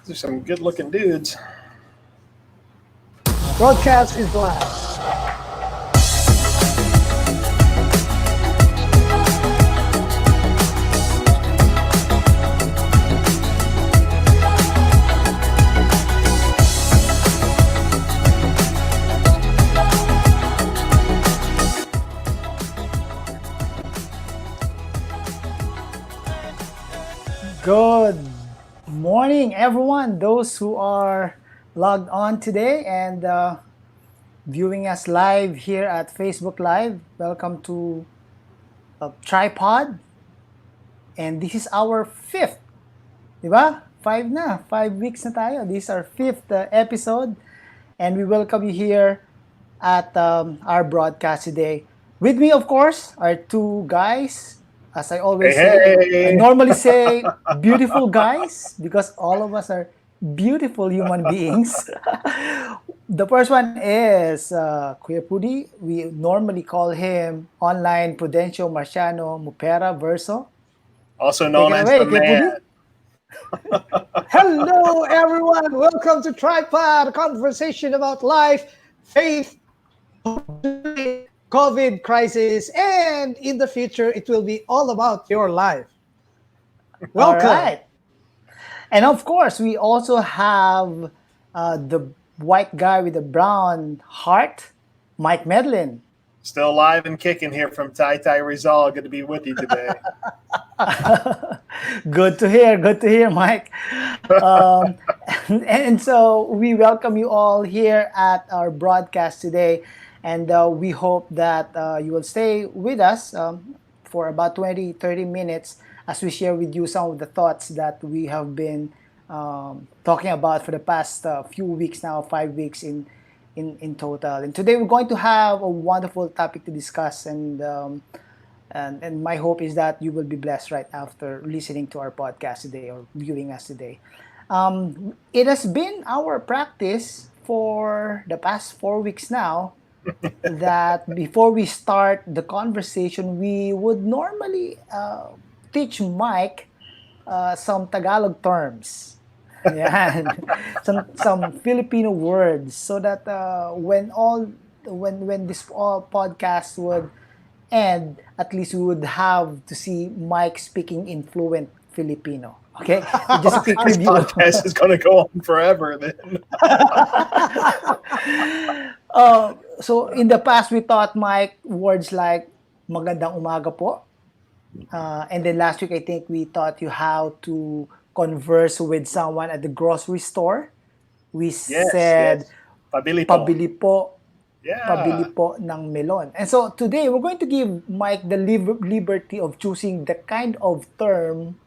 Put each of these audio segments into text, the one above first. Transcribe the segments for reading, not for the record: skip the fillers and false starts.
These are some good-looking dudes. Broadcast is live. Good morning, everyone. Those who are logged on today and viewing us live here at Facebook Live. Welcome to Tripod. And this is our fifth, di ba? 5 weeks na tayo. This is our fifth episode. And we welcome you here at our broadcast today. With me, of course, are two guys. As I always say, I normally say beautiful guys because all of us are beautiful human beings. The first one is Kuya Prudy. We normally call him online Prudencio Marciano Mupera Verso. Also Take known it as away, the Kuya man. Prudy. Hello, everyone. Welcome to Tripod, a conversation about life, faith, COVID crisis, and in the future, it will be all about your life. Welcome. All right. And of course, we also have the white guy with the brown heart, Mike Medlin. Still alive and kicking here from Tai Rizal. Good to be with you today. Good to hear, Mike. And so we welcome you all here at our broadcast today. And we hope that you will stay with us for about 20-30 minutes as we share with you some of the thoughts that we have been talking about for the past few weeks now, 5 weeks in total. And today we're going to have a wonderful topic to discuss, and my hope is that you will be blessed right after listening to our podcast today or viewing us today. It has been our practice for the past 4 weeks now that before we start the conversation, we would normally teach Mike some Tagalog terms. Yan. some Filipino words so that when this podcast would end, at least we would have to see Mike speaking in fluent Filipino. Okay, just a quick This review. podcast is going to go on forever then. So in the past, we taught Mike words like magandang umaga po. And then last week, I think we taught you how to converse with someone at the grocery store. We said, Pabili po. pabili po, Yeah. pabili po ng melon. And so today, we're going to give Mike the liberty of choosing the kind of term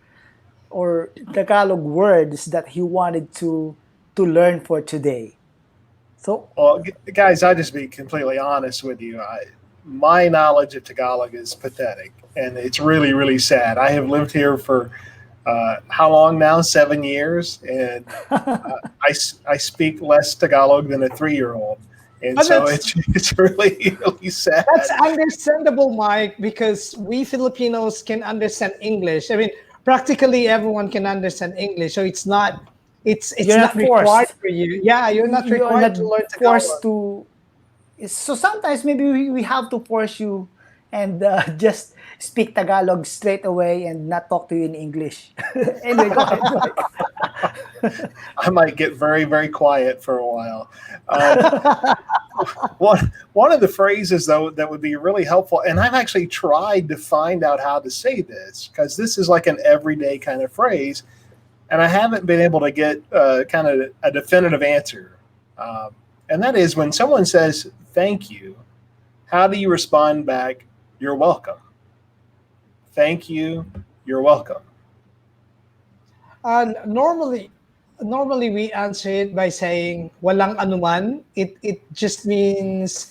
or Tagalog words that he wanted to learn for today. So, Well, guys, I'll just be completely honest with you. My knowledge of Tagalog is pathetic, and it's really, really sad. I have lived here for how long now? 7 years, and I speak less Tagalog than a 3-year-old, and But so that's- it's really, really sad. That's understandable, Mike, because we Filipinos can understand English. I mean, practically everyone can understand English, so it's not You're not not forced. required for you. Yeah, you're not You're required not to learn forced Tagalog. to. So sometimes maybe we have to force you and just speak Tagalog straight away and not talk to you in English. Anyway, go ahead. I might get very, very quiet for a while. One of the phrases, though, that would be really helpful, and I've actually tried to find out how to say this, because this is like an everyday kind of phrase, and I haven't been able to get kind of a definitive answer. And that is when someone says, thank you, how do you respond back, you're welcome? Thank you, you're welcome. Normally we answer it by saying walang anuman. It just means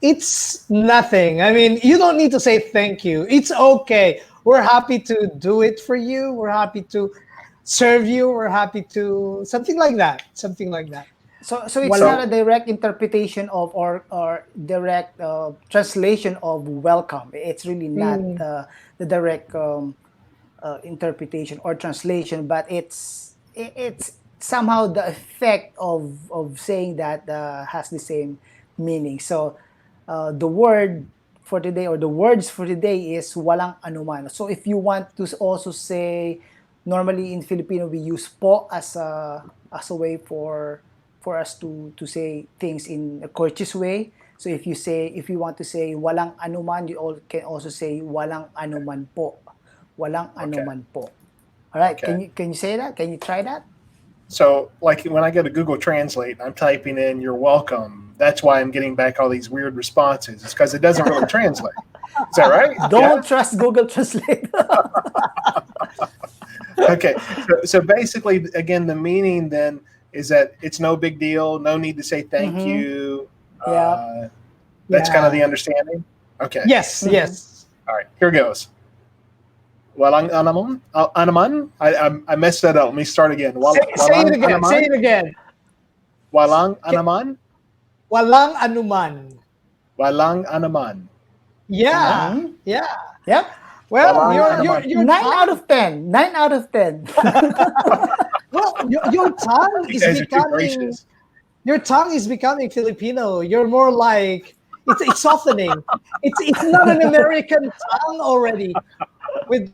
it's nothing. I mean, you don't need to say thank you. It's okay. We're happy to do it for you. We're happy to serve you. We're happy to something like that. Something like that. So it's Wala- not a direct interpretation of or direct translation of welcome. It's really not the direct interpretation or translation, but it's somehow the effect of saying that has the same meaning. So the word for today, or the words for today, is walang anuman. So if you want to also say, normally in Filipino we use po as a way for us to say things in a courteous way. So if you want to say walang anuman, you can also say walang anuman po. Walang Okay. anuman po. All right, Okay. can you say that? Can you try that? So, like when I go to Google Translate and I'm typing in "you're welcome," that's why I'm getting back all these weird responses. It's because it doesn't really translate. Is that right? Don't trust Google Translate. Okay. So basically, again, the meaning then is that it's no big deal. No need to say thank Mm-hmm. you. Yeah. That's kind of the Yeah. understanding. Okay. Yes, Mm-hmm. yes. All right. Here goes. Walang anaman. Anaman. I messed that up. Let me start again. Say it Walang again. Say it anaman. again. Walang Ki- anaman. Walang anuman. Walang anaman. Yeah, Mm-hmm. yeah. Yep. Well, Walang Uh, your anaman. your 9 out of tongue. 10. 9 out of 10. Well, your tongue You is guys are too becoming gracious. your tongue is becoming Filipino. You're more like it's softening. It's not an American tongue already with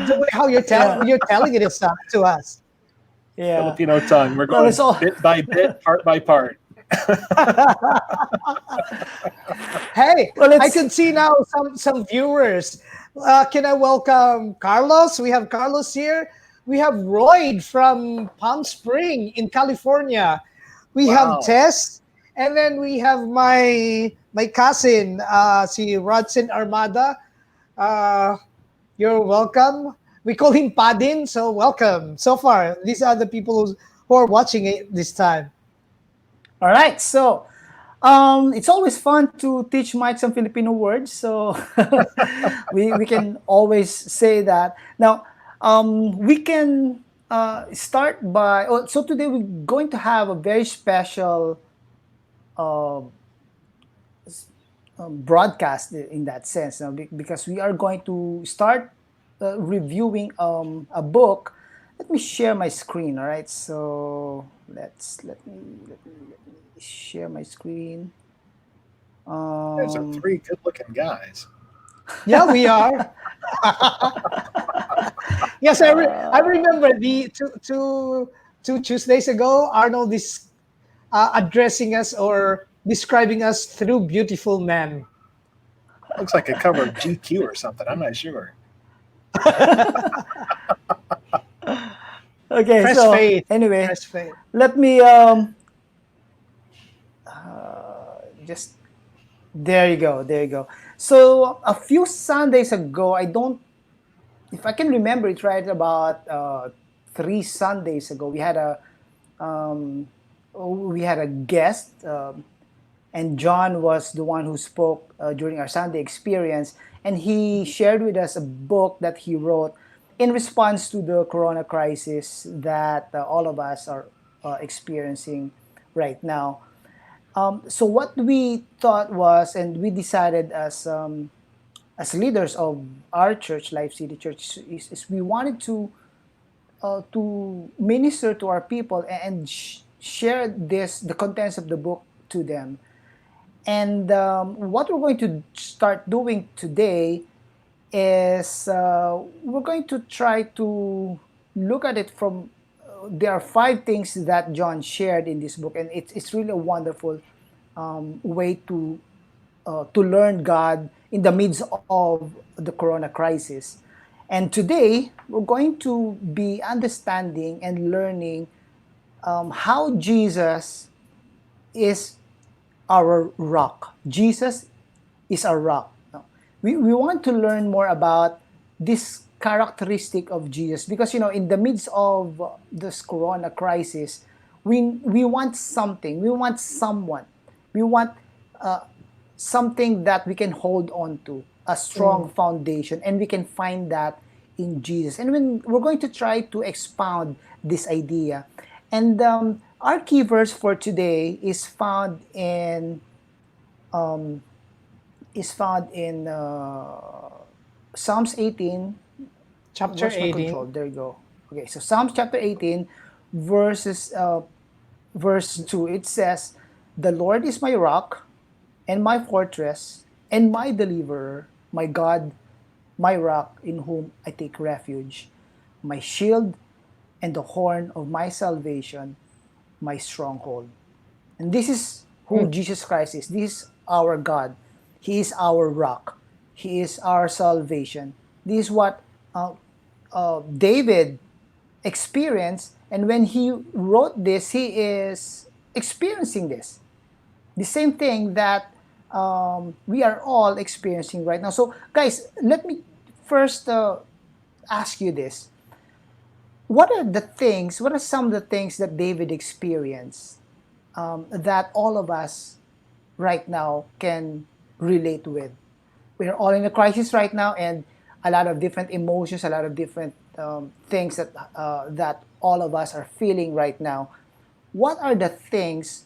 the way how Yeah. you're telling it is to us. Yeah. Filipino tongue. We're Well, it's going all. bit by bit, part by part. Hey, Well, I it's. can see now some viewers. Can I welcome Carlos? We have Carlos here. We have Royd from Palm Spring in California. We have Wow. Tess, and then we have my cousin, si Rodson Armada. Uh, you're welcome. We call him Padin, so welcome. So far, these are the people who are watching it this time. All right. So, it's always fun to teach Mike some Filipino words. So, we can always say that. Now, we can start by. Oh, so today we're going to have a very special uh, broadcast in that sense, because we are going to start reviewing a book. Let me share my screen. All right, so let me share my screen. Those are um, three good-looking guys. Yeah, we are. Yes, I remember the two Tuesdays ago, Arnold is addressing us or describing us through beautiful men. Looks like a cover of GQ or something. I'm not sure. okay, Fresh so faith, anyway, fresh faith. let me just there you go, there you go. So a few Sundays ago, I don't, if I can remember it right, about 3 Sundays ago, um, we had a guest, and John was the one who spoke during our Sunday experience, and he shared with us a book that he wrote in response to the Corona crisis that all of us are experiencing right now. So what we thought was, and we decided as leaders of our church, Life City Church, is we wanted to minister to our people and share the contents of the book to them. And what we're going to start doing today is we're going to try to look at it from. There are 5 things that John shared in this book, and it's really a wonderful way to learn God in the midst of the Corona crisis. And today we're going to be understanding and learning how Jesus is our rock. Jesus is our rock. No. We want to learn more about this characteristic of Jesus, because in the midst of this Corona crisis, we want something, we want someone, we want uh, something that we can hold on to, a strong Mm. foundation, and we can find that in Jesus. And when we're going to try to expound this idea, and our key verse for today is found in Psalms 18. Chapter Where's my 18. control? There you go. Okay, so Psalms chapter 18, verses verse 2, it says, "The Lord is my rock and my fortress and my deliverer, my God, my rock in whom I take refuge, my shield and the horn of my salvation, my stronghold." And this is who Mm. Jesus Christ is. This is our God. He is our rock. He is our salvation. This is what David experienced. And when he wrote this, he is experiencing this. The same thing that we are all experiencing right now. So, guys, let me first ask you this. What are some of the things that David experienced that all of us right now can relate with? We're all in a crisis right now, and a lot of different emotions, a lot of different things that all of us are feeling right now. What are the things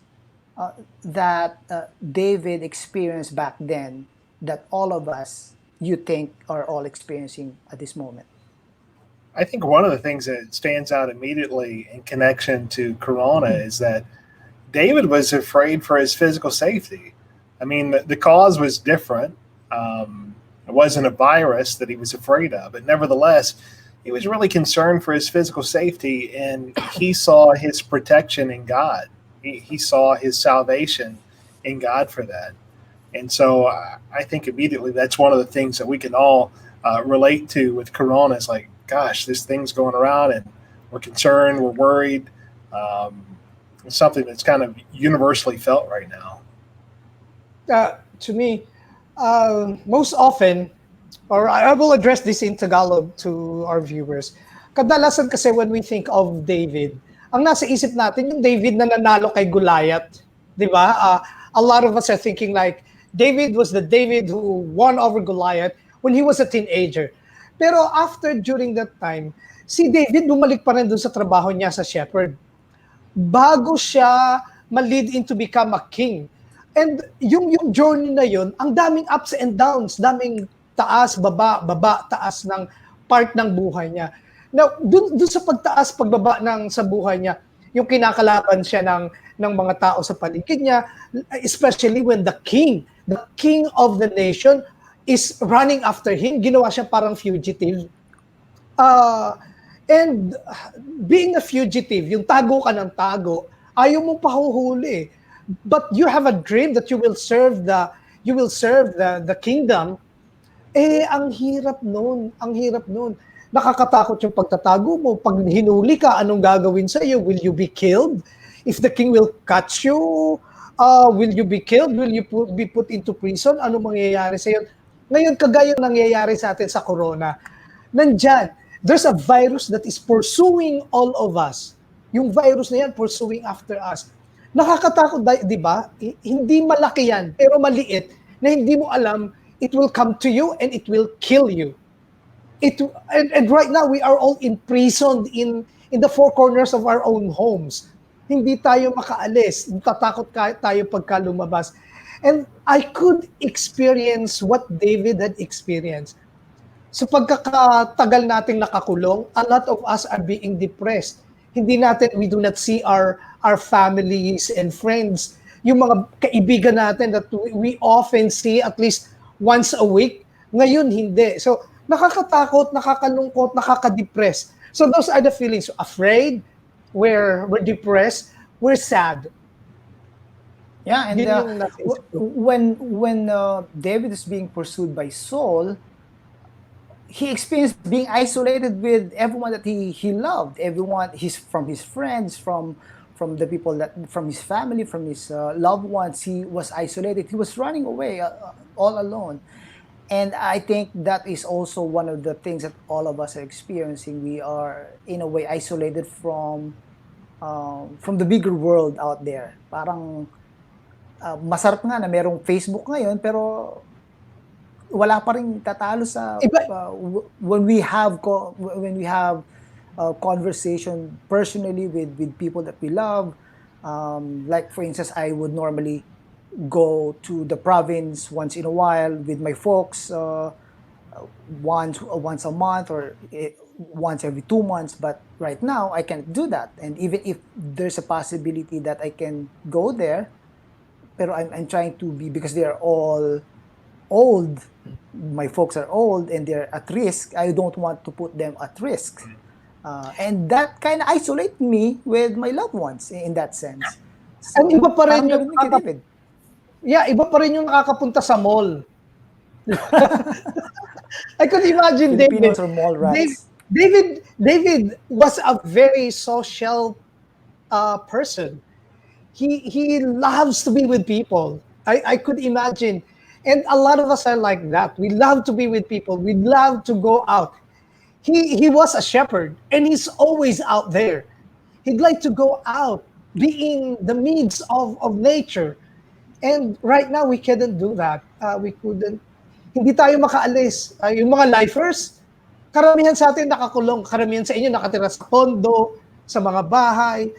that David experienced back then that all of us, you think, are all experiencing at this moment? I think one of the things that stands out immediately in connection to Corona is that David was afraid for his physical safety. I mean, the cause was different. It wasn't a virus that he was afraid of, but nevertheless, he was really concerned for his physical safety, and he saw his protection in God. He saw his salvation in God for that. And so I think immediately that's one of the things that we can all relate to with Corona. It's like, gosh, this thing's going around, and we're concerned, we're worried. It's something that's kind of universally felt right now. To me, most often, or I will address this in Tagalog to our viewers. Kadalasan kasi when we think of David, ang nasa isip natin yung David na nanalo kay Goliath, di ba? A lot of us are thinking like David was the David who won over Goliath when he was a teenager. Pero after during that time, si David bumalik pa rin dun sa trabaho niya sa shepherd bago siya ma-lead into become a king. And yung journey na yun, ang daming ups and downs, daming taas, baba, baba, taas ng part ng buhay niya. Now, dun sa pagtaas, pagbaba sa buhay niya, yung kinakalaban siya ng mga tao sa paligid niya, especially when the king of the nation is running after him, ginawa siya parang fugitive. And being a fugitive, yung tago ka ng tago, ayaw mong pahuhuli. But you have a dream that you will serve the kingdom. Eh, ang hirap nun. Nakakatakot yung pagtatago mo. Pag hinuli ka, anong gagawin sa iyo? Will you be killed? If the king will catch you, will you be killed? Will you be put into prison? Anong mangyayari sa iyo? Ngayon, kagaya nangyayari sa atin sa corona. Nandyan, there's a virus that is pursuing all of us. Yung virus na yan, pursuing after us. Nakakatakot, di ba? Hindi malaki yan, pero maliit, na hindi mo alam, it will come to you and it will kill you. And right now, we are all imprisoned in the four corners of our own homes. Hindi tayo makaalis. Tatakot tayo pagka lumabas. And I could experience what David had experienced. So pagkakatagal nating nakakulong, a lot of us are being depressed. We do not see our families and friends. Yung mga kaibigan natin that we often see at least once a week, ngayon hindi. So nakakatakot, nakakalungkot, nakaka-depress. So those are the feelings. Afraid, we're depressed, we're sad. Yeah, and when David is being pursued by Saul, he experienced being isolated with everyone that he loved. Everyone, from his friends, from the people from his family, from his loved ones. He was isolated. He was running away all alone. And I think that is also one of the things that all of us are experiencing. We are in a way isolated from the bigger world out there. Parang masarap nga na merong Facebook ngayon, pero wala pa rin tatalo sa when we have conversation personally with people that we love. Like for instance, I would normally go to the province once in a while with my folks, once a month or once every 2 months, but right now I can't do that. And even if there's a possibility that I can go there, pero I'm trying to be, because they are all old, my folks are old and they're at risk, I don't want to put them at risk. And that kind of isolate me with my loved ones in that sense. So, And iba pa rin parang yung ganun din kay David. iba pa rin yung nakakapunta sa mall. I could imagine David. Filipinos are mall rats. David was a very social person. He loves to be with people. I could imagine. And a lot of us are like that. We love to be with people. We love to go out. He was a shepherd and he's always out there. He'd like to go out, be in the midst of nature. And right now we couldn't do that. We couldn't. Hindi tayo makaalis. Yung mga lifers, karamihan sa atin nakakulong. Karamihan sa inyo nakatira sa condo, sa mga bahay.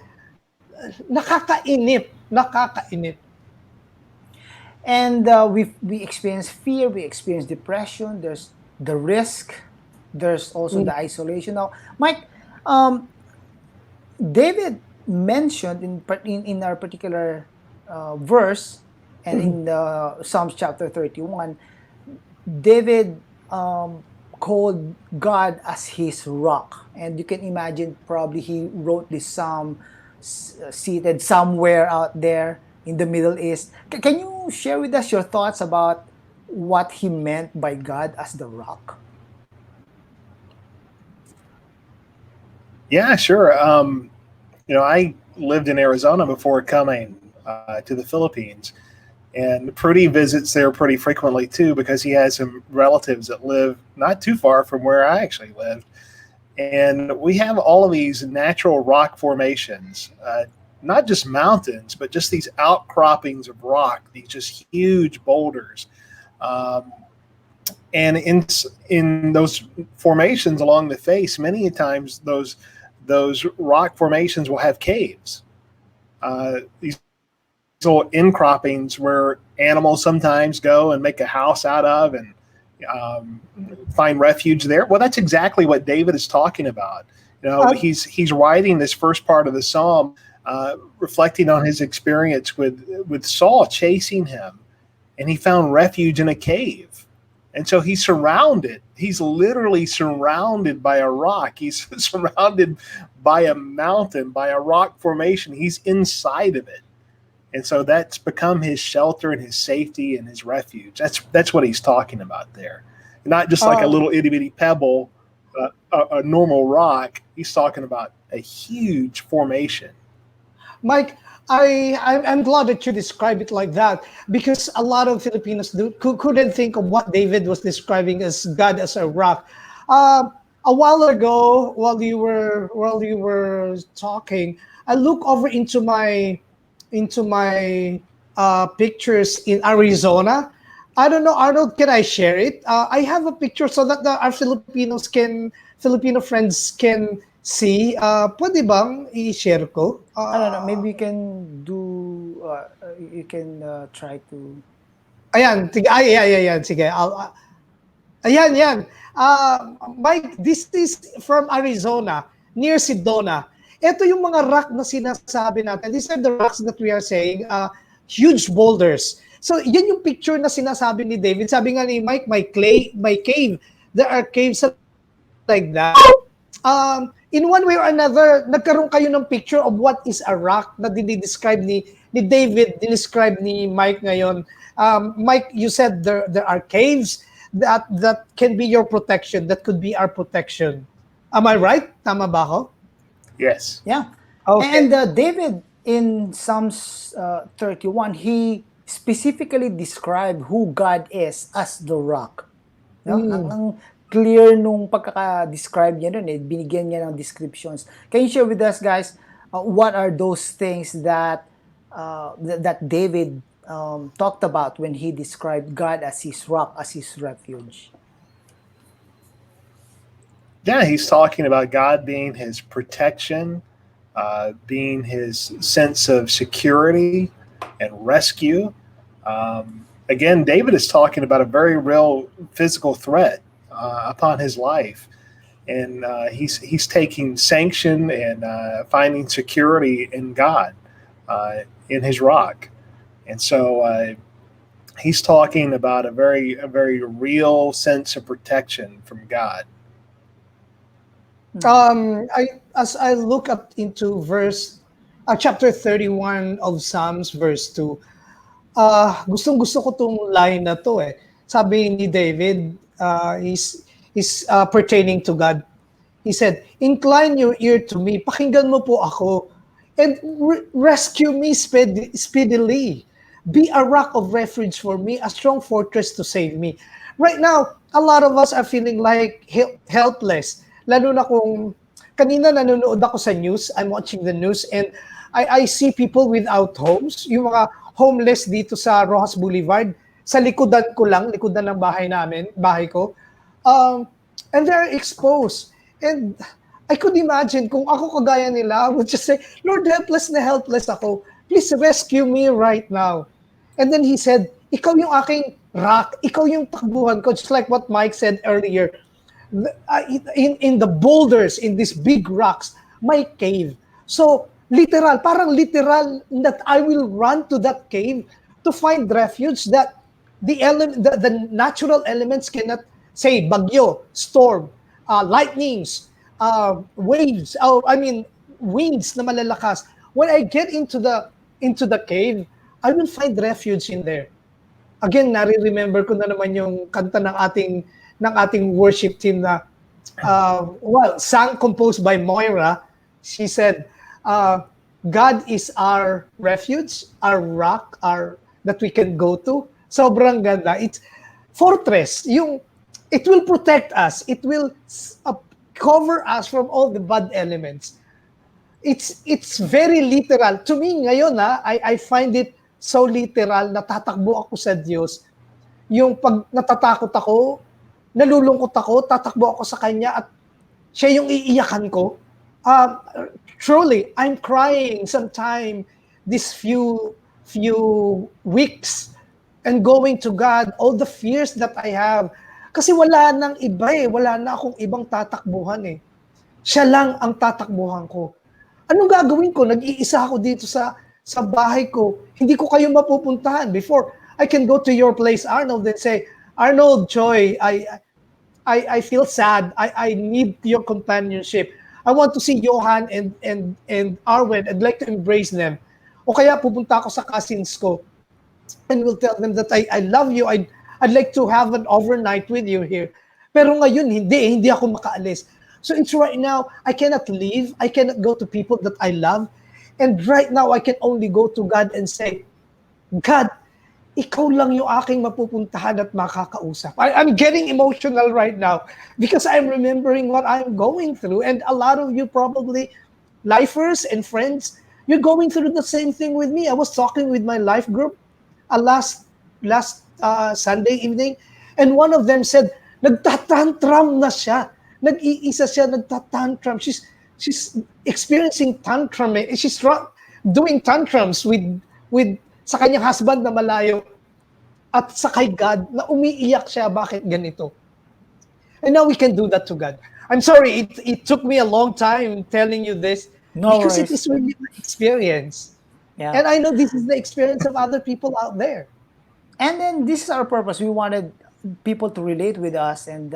Nakakainip. Nakakainip. And we experience fear, we experience depression, there's the risk, there's also the isolation. Now, Mike, David mentioned in our particular verse, and in Psalms chapter 31, David called God as his rock. And you can imagine probably he wrote this psalm seated somewhere out there in the Middle East. Can you share with us your thoughts about what he meant by God as the rock? Yeah, sure. I lived in Arizona before coming to the Philippines, and Prudy visits there pretty frequently too, because he has some relatives that live not too far from where I actually lived. And we have all of these natural rock formations, not just mountains, but just these outcroppings of rock, these just huge boulders. And in those formations along the face, many times those rock formations will have caves. These little incroppings where animals sometimes go and make a house out of and find refuge there. Well, that's exactly what David is talking about. He's writing this first part of the psalm, reflecting on his experience with Saul chasing him, and he found refuge in a cave. And so he's literally surrounded by a rock. He's surrounded by a mountain, by a rock formation. He's inside of it. And so that's become his shelter and his safety and his refuge. That's what he's talking about there. Not just like a little itty bitty pebble, a normal rock. He's talking about a huge formation. Mike, I'm glad that you describe it like that, because a lot of Filipinos couldn't think of what David was describing as God as a rock. A while ago, while you were talking, I look over into my pictures in Arizona. I don't know, Arnold, can I share it? I have a picture so that our Filipino friends can see. Pwede bang i-share ko? I don't know, maybe you can try to... Ayan, ayan, sige. Ayan. Mike, this is from Arizona, near Sedona. Ito yung mga rock na sinasabi natin. These are the rocks that we are saying, huge boulders. So, yan yung picture na sinasabi ni David. Sabi nga ni Mike, my cave. There are caves like that. In one way or another, nagkaroon kayo ng picture of what is a rock na dinidescribe ni David, dinidescribe ni Mike ngayon. Mike, you said there are caves that can be your protection, that could be our protection. Am I right? Tama ba ako? Yes. Yeah. Okay. And David, in Psalms 31, he specifically described who God is as the rock. No? Ang clear nung pagkaka-describe niya nun, binigyan niya ng descriptions. Can you share with us, guys, what are those things that David talked about when he described God as his rock, as his refuge? Yeah, he's talking about God being his protection, being his sense of security and rescue. Again, David is talking about a very real physical threat upon his life. and he's taking sanction and finding security in God, in His rock, and so he's talking about a very real sense of protection from God. Mhm. I as I look up into verse chapter 31 of Psalms verse 2, gustong gusto ko tong line na to eh. Sabi ni David, is pertaining to God. He said, "Incline your ear to me, pakinggan mo po ako, and rescue me speedily. Be a rock of refuge for me, a strong fortress to save me." Right now, a lot of us are feeling like helpless. Lalo na kung kanina nanonood ako sa news, I'm watching the news, and I see people without homes, yung mga homeless dito sa Rojas Boulevard, sa likodan ng bahay namin, bahay ko. Um, and they're exposed. And I could imagine kung ako kagaya nila, I would just say, Lord, helpless na helpless ako. Please rescue me right now. And then he said, ikaw yung aking rock, ikaw yung takbuhan ko, just like what Mike said earlier. In the boulders, in these big rocks, my cave. So, literal, parang literal that I will run to that cave to find refuge that the natural elements cannot, say, bagyo, storm, lightnings, waves, I mean, winds na malalakas. When I get into the cave, I will find refuge in there. Again, nare-remember ko na naman yung kanta ng ating worship team na sang composed by Moira. She said, God is our refuge, our rock, our that we can go to. Sobrang ganda. It's fortress. It will protect us. It will uh, cover us from all the bad elements. It's very literal. To me ngayon I find it so literal na tatakbo ako sa Diyos. Yung pag natatakot ako, nalulungkot ako, tatakbo ako sa Kanya at siya yung iiyakan ko. Um, Truly, I'm crying sometime this few weeks and going to God, all the fears that I have. Kasi wala nang iba eh, wala na akong ibang tatakbuhan eh. Siya lang ang tatakbuhan ko. Anong gagawin ko? Nag-iisa ako dito sa bahay ko. Hindi ko kayo mapupuntahan. Before, I can go to your place, Arnold, and say, Arnold, Joy, I feel sad. I need your companionship. I want to see Johan and Arwen. I'd like to embrace them. O kaya pupunta ako sa cousins ko and will tell them that I love you. I'd like to have an overnight with you here. Pero ngayon, hindi ako makaalis. So it's right now, I cannot leave. I cannot go to people that I love. And right now, I can only go to God and say, God, ikaw lang yung aking mapupuntahan at makakausap. I'm getting emotional right now because I'm remembering what I'm going through. And a lot of you probably, lifers and friends, you're going through the same thing with me. I was talking with my life group last Sunday evening, and one of them said, nagtatantrum na siya. Nag-iisa siya, nagtatantrum. She's experiencing tantrum. She's doing tantrums with sa kanyang husband na malayo at sa kay God na umiiyak siya, bakit ganito? And now we can do that to God. I'm sorry, it took me a long time telling you this No because it worries. is really my experience. Yeah. And I know this is the experience of other people out there. And then this is our purpose. We wanted people to relate with us and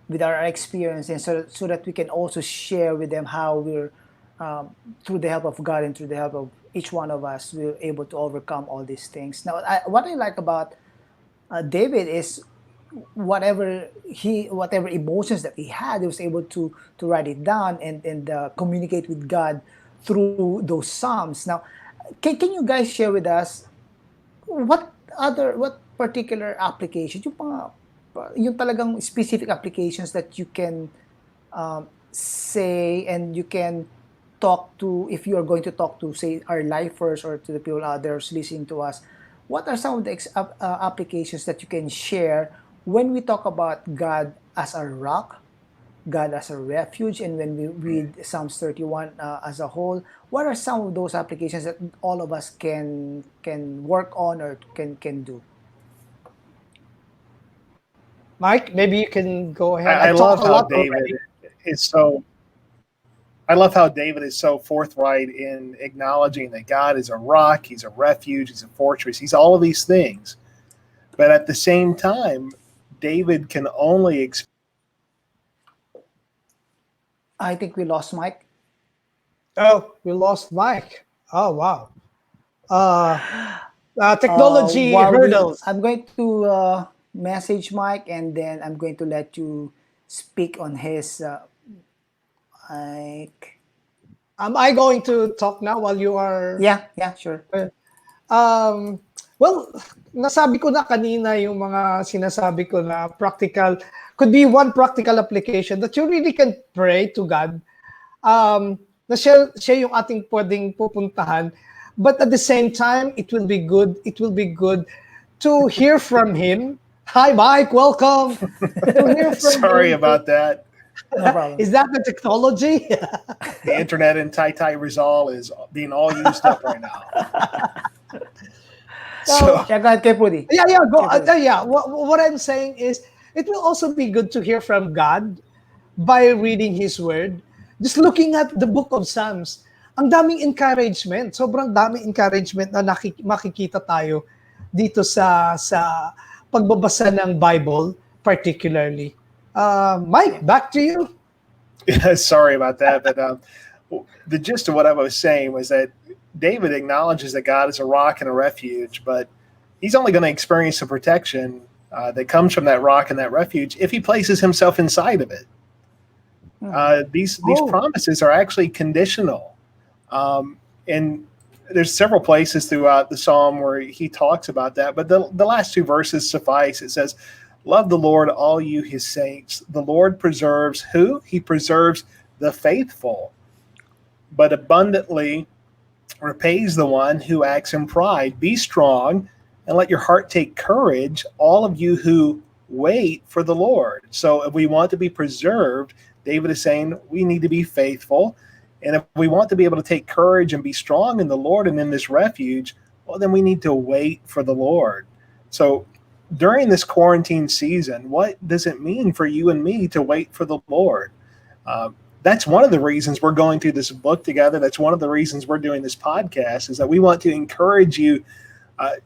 with our experience, and so that we can also share with them how we're through the help of God and through the help of each one of us, we're able to overcome all these things. Now, what I like about David is whatever emotions that he had, he was able to write it down and communicate with God through those psalms. Now, can you guys share with us what particular applications, yung talagang specific applications that you can say and you can talk to, if you are going to talk to, say, our lifers or to the people out there listening to us, what are some of the applications that you can share when we talk about God as our rock, God as a refuge, and when we read Psalms 31 as a whole? What are some of those applications that all of us can work on or can do? Mike, maybe you can go ahead. I I love talked a how lot David. already. is so. I love how David is so forthright in acknowledging that God is a rock, He's a refuge, He's a fortress, He's all of these things. But at the same time, David can only I think we lost Mike. Oh, we lost Mike. Oh, wow. Uh, Technology hurdles. I'm going to message Mike, and then I'm going to let you speak on his like. Am I going to talk now while you are? Yeah, sure. Um, well, nasabi ko na kanina yung mga sinasabi ko na practical, could be one practical application that you really can pray to God. Na siya yung ating pwedeng pupuntahan. But at the same time, it will be good to hear from Him. Hi, Mike, welcome. To hear from sorry Him. about that. No problem. Is that the technology? The internet in Tai Tai Rizal is being all used up right now. So Yeah, go ahead, kay Prudy. Yeah. Go. Okay, Prudy. Yeah. What I'm saying is, it will also be good to hear from God by reading His Word. Just looking at the Book of Psalms, ang daming encouragement. Sobrang daming encouragement na makikita tayo dito sa pagbabasa ng Bible, particularly. Mike, back to you. sorry about that, but the gist of what I was saying was that David acknowledges that God is a rock and a refuge, but he's only going to experience the protection that comes from that rock and that refuge if he places himself inside of it. These promises are actually conditional, and there's several places throughout the psalm where he talks about that. But the last two verses suffice. It says, "Love the Lord, all you His saints. The Lord preserves who? He preserves the faithful, but abundantly repays the one who acts in pride. Be strong and let your heart take courage, all of you who wait for the Lord." So if we want to be preserved, David is saying we need to be faithful. And if we want to be able to take courage and be strong in the Lord and in this refuge, well, then we need to wait for the Lord. So during this quarantine season, what does it mean for you and me to wait for the Lord? That's one of the reasons we're going through this book together. That's one of the reasons we're doing this podcast, is that we want to encourage you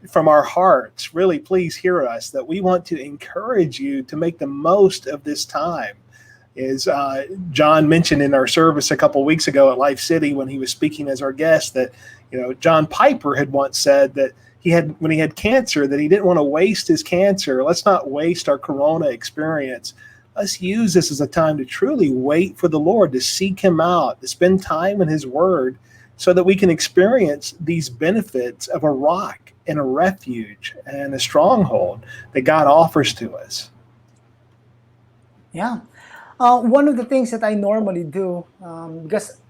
from our hearts. Really, please hear us, that we want to encourage you to make the most of this time. Is John mentioned in our service a couple weeks ago at Life City when he was speaking as our guest that, John Piper had once said that when he had cancer, that he didn't want to waste his cancer. Let's not waste our Corona experience. Let's use this as a time to truly wait for the Lord, to seek Him out, to spend time in His Word, so that we can experience these benefits of a rock and a refuge and a stronghold that God offers to us. Yeah. One of the things that I normally do, because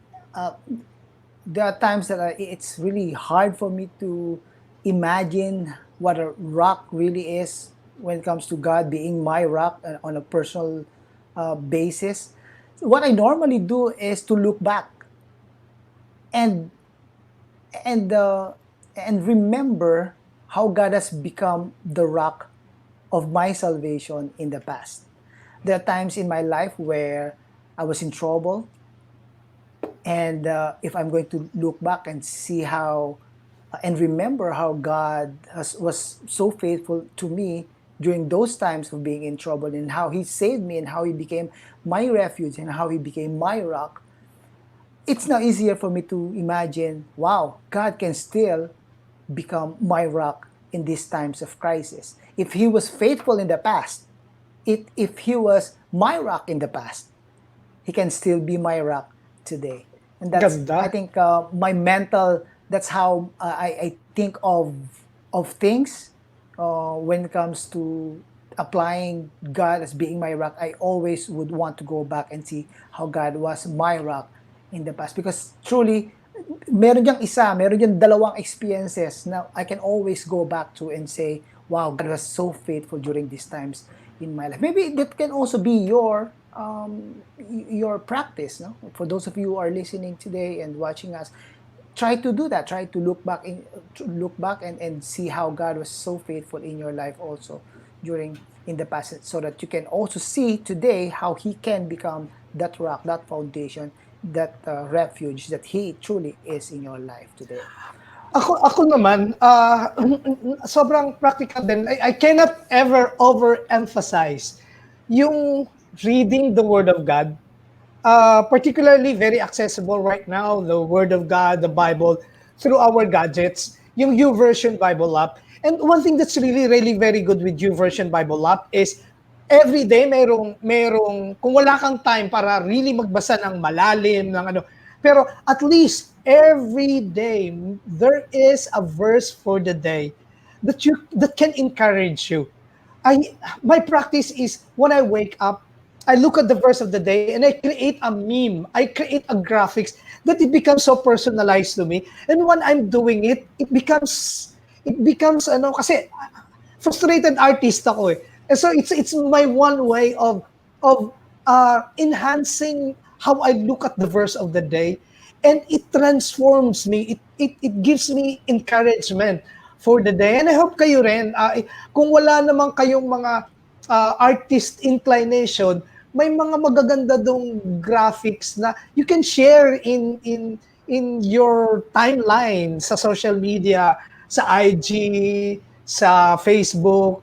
there are times that it's really hard for me to imagine what a rock really is when it comes to God being my rock on a personal basis. What I normally do is to look back and and uh, and remember how God has become the rock of my salvation in the past. There are times in my life where I was in trouble, and if I'm going to look back and see how and remember how God was so faithful to me during those times of being in trouble, and how He saved me, and how He became my refuge, and how He became my rock, it's now easier for me to imagine, wow, God can still become my rock in these times of crisis. If He was faithful in the past, if He was my rock in the past, He can still be my rock today. And that's, Ganda. I think, my mental, that's how I think of things when it comes to applying God as being my rock. I always would want to go back and see how God was my rock in the past. Because truly, meron diyang dalawang experiences na I can always go back to and say, wow, God was so faithful during these times in my life. Maybe that can also be your practice, no? For those of you who are listening today and watching us, try to do that. Try to look back and see how God was so faithful in your life also in the past, so that you can also see today how He can become that rock, that foundation, that refuge that He truly is in your life today? Ako naman, sobrang practical din. I cannot ever overemphasize yung reading the Word of God. Particularly very accessible right now, the Word of God, the Bible, through our gadgets, yung YouVersion Bible app. And one thing that's really, really very good with YouVersion Bible app is every day kung wala kang time para really magbasa ng malalim, ng ano, pero at least every day there is a verse for the day that can encourage you. My practice is when I wake up, I look at the verse of the day and I create a meme. I create a graphics that it becomes so personalized to me. And when I'm doing it, it becomes ano kasi frustrated artist ako eh. And so it's my one way of enhancing how I look at the verse of the day, and it transforms me. It gives me encouragement for the day. And I hope kayo rin, kung wala naman kayong mga artist inclination, may mga magaganda dong graphics na you can share in your timeline sa social media, sa IG, sa Facebook.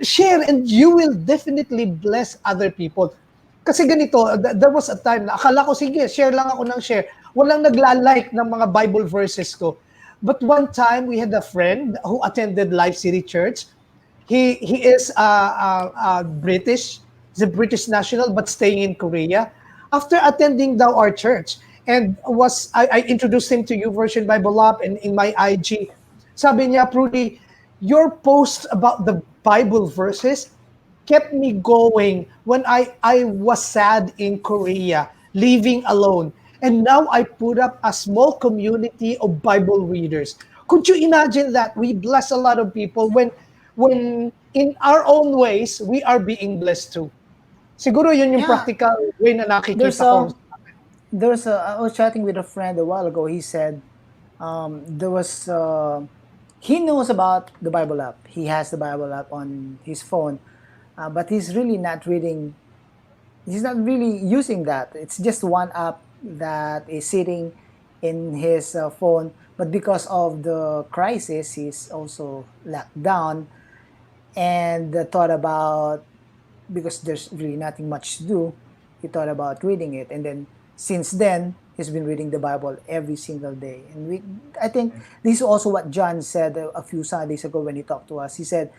Share and you will definitely bless other people. Kasi ganito, there was a time na akala ko, sige, share lang ako ng share. Walang nagla-like ng mga Bible verses ko. But one time, we had a friend who attended Life City Church. He is British. He's a British national but staying in Korea. After attending our church, and I introduced him to YouVersion Bible app and in my IG. Sabi niya, Prudy, your post about the Bible verses kept me going when I was sad in Korea, living alone. And now I put up a small community of Bible readers. Could you imagine that? We bless a lot of people when in our own ways, we are being blessed too. Siguro yun yung Yeah. practical way na There's nakikita ko. I was chatting with a friend a while ago. He said there was he knows about the Bible app. He has the Bible app on his phone, but he's really not reading. He's not really using that. It's just one app that is sitting in his phone. But because of the crisis, he's also locked down and thought about, because there's really nothing much to do, he thought about reading it. And then since then, he's been reading the Bible every single day. And I think this is also what John said a few Sundays ago when he talked to us. He said,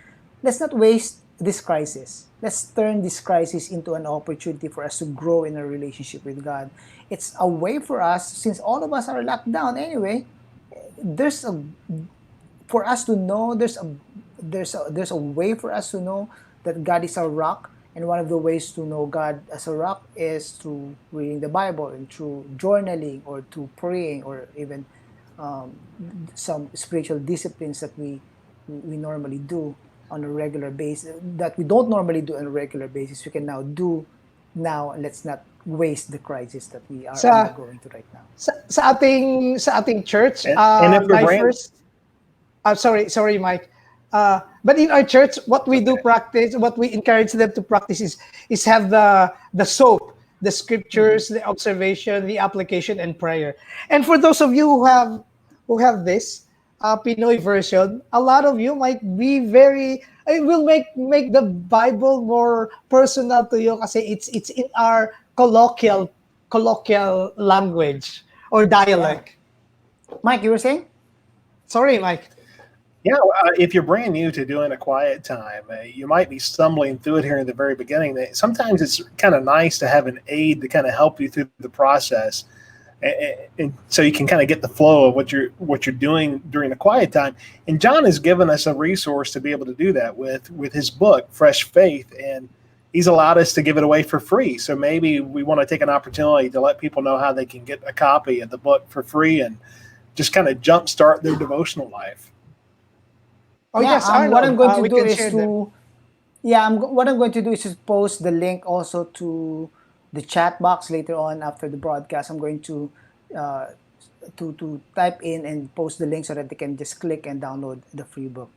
let's not waste this crisis. Let's turn this crisis into an opportunity for us to grow in a relationship with God. It's a way for us, since all of us are locked down anyway, for us to know there's a way for us to know that God is a rock. And one of the ways to know God as a rock is through reading the Bible and through journaling or through praying, or even some spiritual disciplines that we normally do on a regular basis, that we don't normally do on a regular basis. We can now do now, and let's not waste the crisis that we are undergoing to right now. Sa ating church, And if we're sorry, Mike. But in our church, what we do practice, what we encourage them to practice is have the soap, the scriptures, the observation, the application, and prayer. And for those of you who have this Pinoy version, a lot of you might be it will make the Bible more personal to you kasi it's in our colloquial language or dialect. Mike, you were saying? Sorry, Mike. Yeah, if you're brand new to doing a quiet time, you might be stumbling through it here in the very beginning. Sometimes it's kind of nice to have an aid to kind of help you through the process, and so you can kind of get the flow of what you're doing during the quiet time. And John has given us a resource to be able to do that with his book, Fresh Faith, and he's allowed us to give it away for free. So maybe we want to take an opportunity to let people know how they can get a copy of the book for free and just kind of jumpstart their devotional life. Oh Yeah, yes, Arnold. what I'm going to we do can is share to them. what I'm going to do is to post the link also to the chat box later on after the broadcast. I'm going to type in and post the link so that they can just click and download the free book.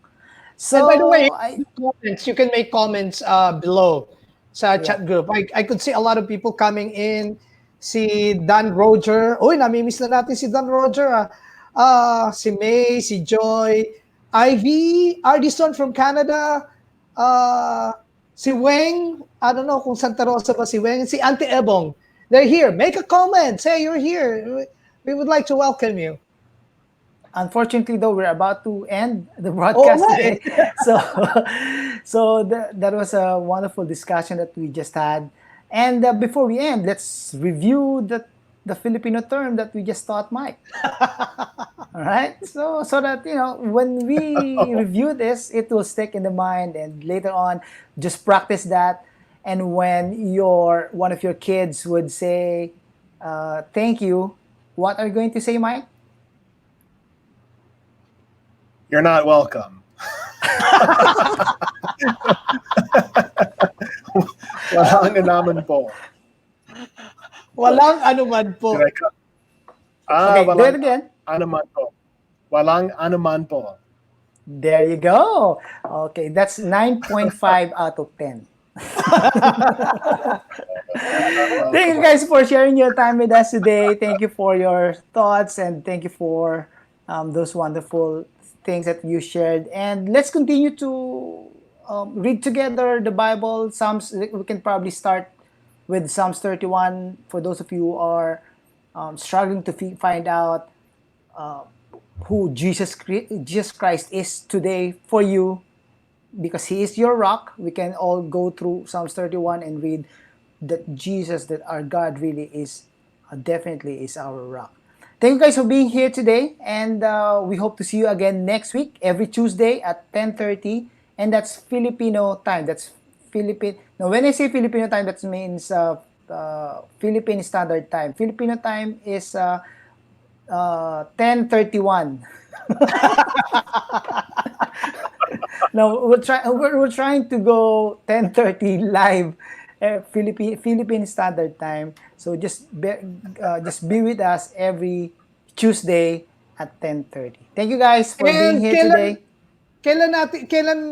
And by the way, So I comments, you can make comments below. sa Yeah. chat group. I could see a lot of people coming in. Si Dan Roger. Uy, namimiss na natin si Dan Roger. Si May, si Joy, Ivy, Ardison from Canada, uh, si Weng, I don't know kung Santa Rosa ba si Weng, si Auntie Ebong. They're here. Make a comment. Say you're here. We would like to welcome you. Unfortunately, though, we're about to end the Oh, broadcast right. today. So, that was a wonderful discussion that we just had. And before we end, let's review the Filipino term that we just taught Mike. All right. So that when we review this, it will stick in the mind, and later on, just practice that. And when one of your kids would say, "Thank you," what are you going to say, Mike? You're not welcome. Walang naman po. Walang anuman po. Did I cut? Okay, do it Walang again. anuman po. Walang anuman po. There you go. Okay, that's 9.5 out of 10. Thank you guys for sharing your time with us today. Thank you for your thoughts, and thank you for those wonderful things that you shared. And let's continue to read together the Bible. Psalms. We can probably start with Psalms 31 for those of you who are struggling to find out who Jesus Christ is today for you, because He is your rock. We can all go through Psalms 31 and read that Jesus, that our God really is, definitely is our rock. Thank you guys for being here today, and we hope to see you again next week, every Tuesday at 10:30, and that's Filipino time. That's Philippine. Now, when I say Filipino time, that means Philippine Standard Time. Filipino time is 10:31. No, we're trying to go 10:30 live, Philippine Standard Time. So just be with us every Tuesday at 10:30. Thank you guys for being And here today. kailan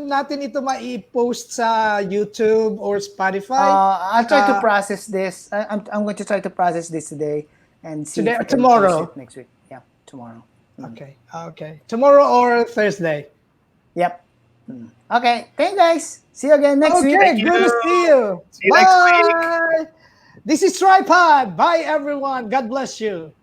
natin ito mai-post sa YouTube or Spotify? I'll try to process this. I'm going to try to process this today and see Today if or I can tomorrow? post it next week. Yeah, tomorrow. Okay. Tomorrow or Thursday? Yep. Okay. Thank you guys. See you again next week. Okay, good to see you. See you next week. Bye. This is Tripod. Bye, everyone. God bless you.